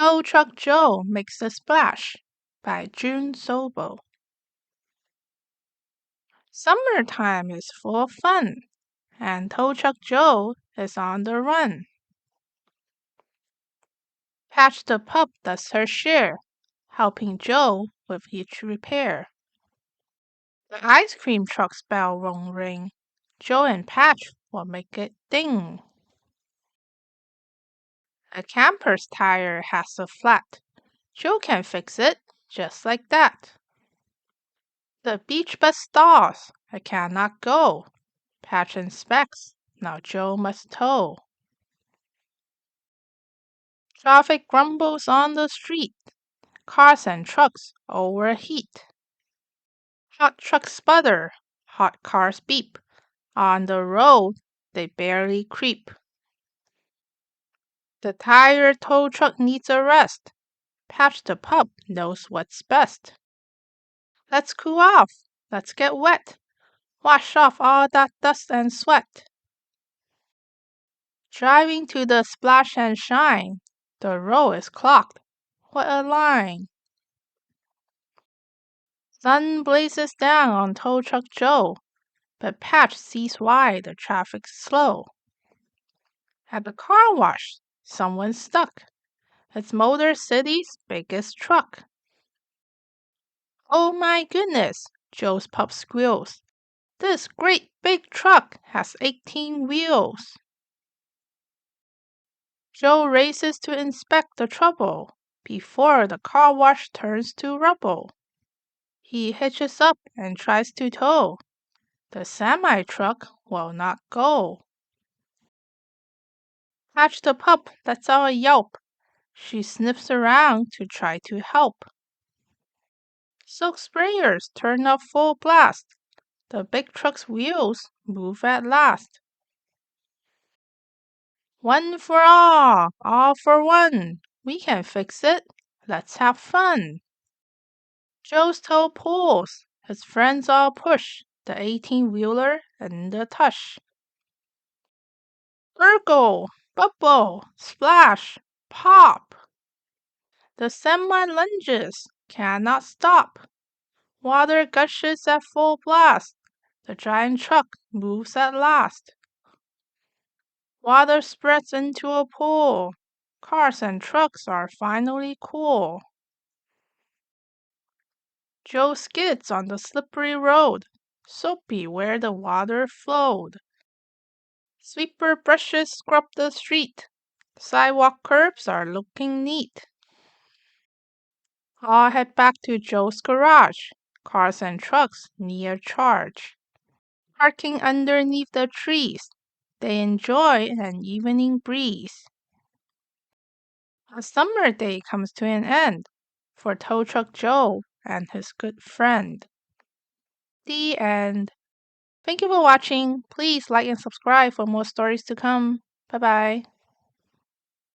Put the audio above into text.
Tow Truck Joe Makes a Splash by June Sobel. Summertime is full of fun, and Tow Truck Joe is on the run. Patch the pup does her share, helping Joe with each repair. The ice cream truck's bell won't ring. Joe and Patch will make it ding. A camper's tire has a flat. Joe can fix it just like that. The beach bus stalls. I cannot go. Patch inspects. Now Joe must tow. Traffic grumbles on the street. Cars and trucks overheat. Hot trucks sputter. Hot cars beep. On the road, they barely creep. The tired tow truck needs a rest. Patch the pup knows what's best. Let's cool off. Let's get wet. Wash off all that dust and sweat. Driving to the splash and shine. The road is clogged. What a line. Sun blazes down on Tow Truck Joe, but Patch sees why the traffic's slow. At the car wash, someone's stuck. It's Motor City's biggest truck. Oh my goodness, Joe's pup squeals. This great big truck has 18 wheels. Joe races to inspect the trouble before the car wash turns to rubble. He hitches up and tries to tow. The semi-truck will not go. Patch the pup lets out a yelp. She sniffs around to try to help. Silk sprayers turn up full blast. The big truck's wheels move at last. One for all for one. We can fix it. Let's have fun. Joe's tow pulls. His friends all push the 18-wheeler in the tush. Gurgle, bubble, splash, pop. The semi lunges, cannot stop. Water gushes at full blast. The giant truck moves at last. Water spreads into a pool. Cars and trucks are finally cool. Joe skids on the slippery road, soapy where the water flowed. Sweeper brushes scrub the street. Sidewalk curbs are looking neat. All head back to Joe's garage. Cars and trucks near charge. Parking underneath the trees, they enjoy an evening breeze. A summer day comes to an end for Tow Truck Joe and his good friend. The end. Thank you for watching. Please like and subscribe for more stories to come. Bye bye.